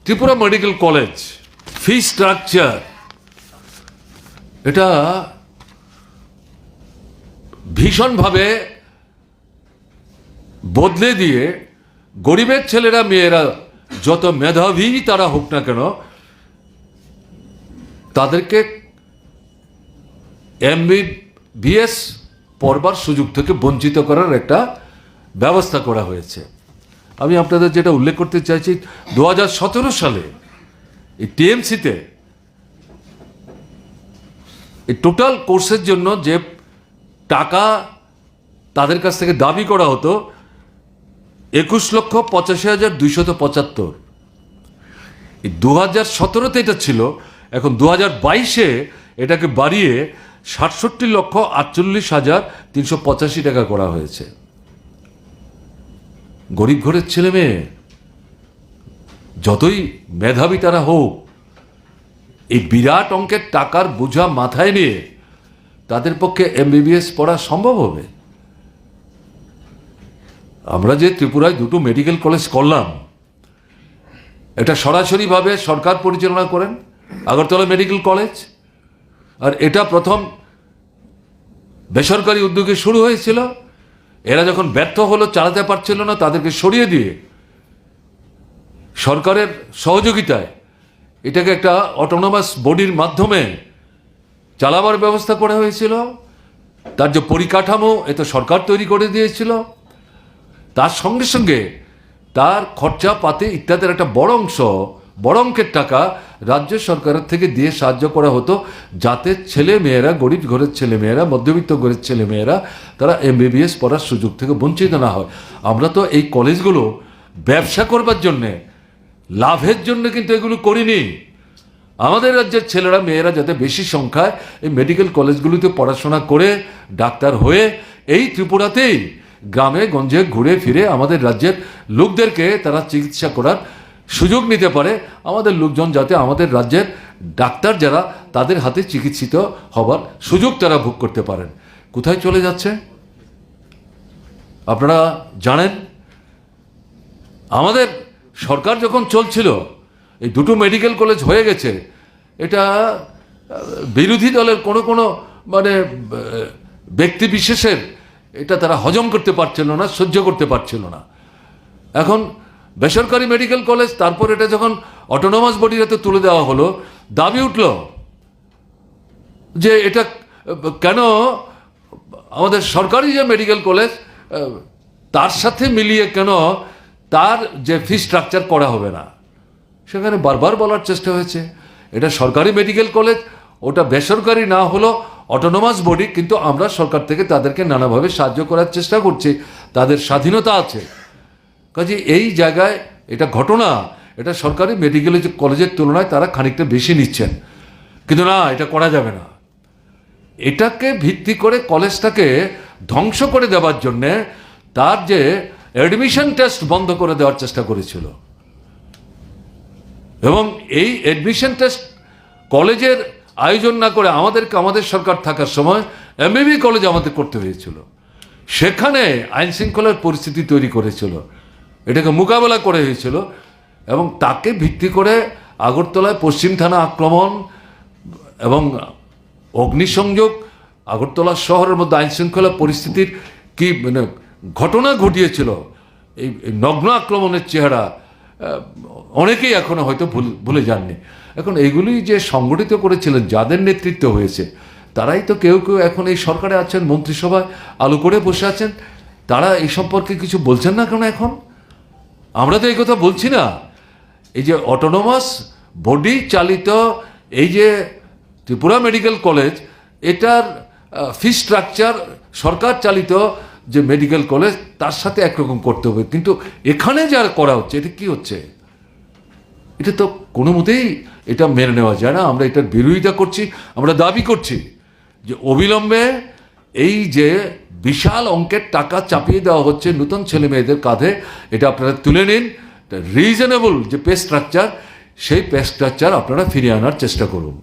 Tripura medical college fee structure এটা ভীষণভাবে বদলে দিয়ে গরিবের ছেলেরা মেয়েরা যত মেধাবী তারা হোক না কেন তাদেরকে MBBS পড়বার সুযোগ থেকে বঞ্চিত করার একটা ব্যবস্থা করা হয়েছে। আমি আপনাদের যেটা উল্লেখ করতে চাইছি 2017 সালে এই TMCতে এই টোটাল কোর্সের জন্য যে টাকা তাদের কাছ থেকে দাবি করা হতো 21,85,275। এই 2017-তে এটা ছিল, এখন 2022-এ এটাকে বাড়িয়ে 67,48,385 টাকা করা হয়েছে। গরিব ঘরের ছেলে মেয়ে যতই মেধাবী তারা হোক, এই বিরাট অঙ্কের টাকার বোঝা মাথায় নিয়ে তাদের পক্ষে MBBS পড়া সম্ভব হবে? আমরা যে ত্রিপুরায় দুটো মেডিকেল কলেজ করলাম, এটা সরাসরিভাবে সরকার পরিচালনা করেন, আগরতলা মেডিকেল কলেজ, আর এটা প্রথম বেসরকারি উদ্যোগে শুরু হয়েছিল। এরা যখন ব্যর্থ হলো, চালাতে পারছিল না, তাদেরকে সরিয়ে দিয়ে সরকারের সহযোগিতায় এটাকে একটা অটোনমাস বডির মাধ্যমে চালাবার ব্যবস্থা করা হয়েছিল। তার যে পরিকাঠামো এ তো সরকার তৈরি করে দিয়েছিল, তার সঙ্গে সঙ্গে তার খরচা পাতি ইত্যাদির একটা বড় অংশ, বড় অঙ্কের টাকা রাজ্য সরকারের থেকে দিয়ে সাহায্য করা হতো, যাতে ছেলে মেয়েরা, গরিব ঘরের ছেলে মেয়েরা, মধ্যবিত্ত ঘরের ছেলে মেয়েরা তারা MBBS পড়ার সুযোগ থেকে বঞ্চিত না হয়। আমরা তো এই কলেজগুলো ব্যবসা করবার জন্যে, লাভের জন্য কিন্তু এগুলো করিনি। আমাদের রাজ্যের ছেলেরা মেয়েরা যাতে বেশি সংখ্যায় এই মেডিকেল কলেজগুলিতে পড়াশোনা করে ডাক্তার হয়ে এই ত্রিপুরাতেই গ্রামে গঞ্জে ঘুরে ফিরে আমাদের রাজ্যের লোকদেরকে তারা চিকিৎসা করার সুযোগ নিতে পারে, আমাদের লোকজন যাতে আমাদের রাজ্যের ডাক্তার যারা তাদের হাতে চিকিৎসিত হবার সুযোগ তারা ভোগ করতে পারেন। কোথায় চলে যাচ্ছে আপনারা জানেন? আমাদের সরকার যখন চলছিল, এই দুটো মেডিকেল কলেজ হয়ে গেছে, এটা বিরোধী দলের কোনো মানে ব্যক্তি বিশেষের এটা তারা হজম করতে পারছিল না, সহ্য করতে পারছিল না। এখন বেসরকারি মেডিকেল কলেজ, তারপর এটা যখন অটোনমাস বডির হাতে তুলে দেওয়া হলো, দাবি উঠল যে এটা কেন আমাদের সরকারি যে মেডিকেল কলেজ তার সাথে মিলিয়ে কেন তার যে ফি স্ট্রাকচার করা হবে না। সেখানে বারবার বলার চেষ্টা হয়েছে এটা সরকারি মেডিকেল কলেজ, ওটা বেসরকারি না হলো অটোনমাস বডি, কিন্তু আমরা সরকার থেকে তাদেরকে নানাভাবে সাহায্য করার চেষ্টা করছি, তাদের স্বাধীনতা আছে। কাজে এই জায়গায় এটা ঘটনা, এটা সরকারি মেডিকেল কলেজের তুলনায় তারা খানিকটা বেশি নিচ্ছেন, কিন্তু না, এটা করা যাবে না। এটাকে ভিত্তি করে কলেজটাকে ধ্বংস করে দেওয়ার জন্যে তার যে অ্যাডমিশন টেস্ট বন্ধ করে দেওয়ার চেষ্টা করেছিল, এবং এই অ্যাডমিশন টেস্ট কলেজের আয়োজন না করে আমাদের সরকার থাকার সময় MBB কলেজ আমাদের করতে হয়েছিল। সেখানে আইন শৃঙ্খলার পরিস্থিতি তৈরি করেছিল, এটাকে মোকাবেলা করে হয়েছিল, এবং তাকে ভিত্তি করে আগরতলায় পশ্চিম থানা আক্রমণ এবং অগ্নিসংযোগ, আগরতলা শহরের মধ্যে আইন শৃঙ্খলা পরিস্থিতির কি মানে ঘটনা ঘটিয়েছিল, এই নগ্ন আক্রমণের চেহারা অনেকেই এখনো হয়তো ভুলে যাননি। এখন এইগুলি যে সংগঠিত করেছিলেন, যাদের নেতৃত্ব হয়েছে, তারাই তো কেউ কেউ এখন এই সরকারে আছেন, মন্ত্রিসভায় আলো করে বসে আছেন, তারা এই সম্পর্কে কিছু বলছেন না কেন? এখন আমরা তো এই কথা বলছি না। এই যে অটোনমাস বডি চালিত এই যে ত্রিপুরা মেডিকেল কলেজ, এটার ফি স্ট্রাকচার সরকার চালিত যে মেডিকেল কলেজ তার সাথে একরকম করতে হবে, কিন্তু এখানে যা করা হচ্ছে এটা কি হচ্ছে? এটা তো কোনো মতেই এটা মেনে নেওয়া যায় না। আমরা এটার বিরোধিতা করছি, আমরা দাবি করছি যে অবিলম্বে এই যে বিশাল অঙ্কের টাকা চাপিয়ে দেওয়া হচ্ছে নতুন ছেলে মেয়েদের কাঁধে, এটা আপনারা তুলে নিন। রিজনেবল যে পে স্ট্রাকচার, সেই পে স্ট্রাকচার আপনারা ফিরিয়ে আনার চেষ্টা করুন।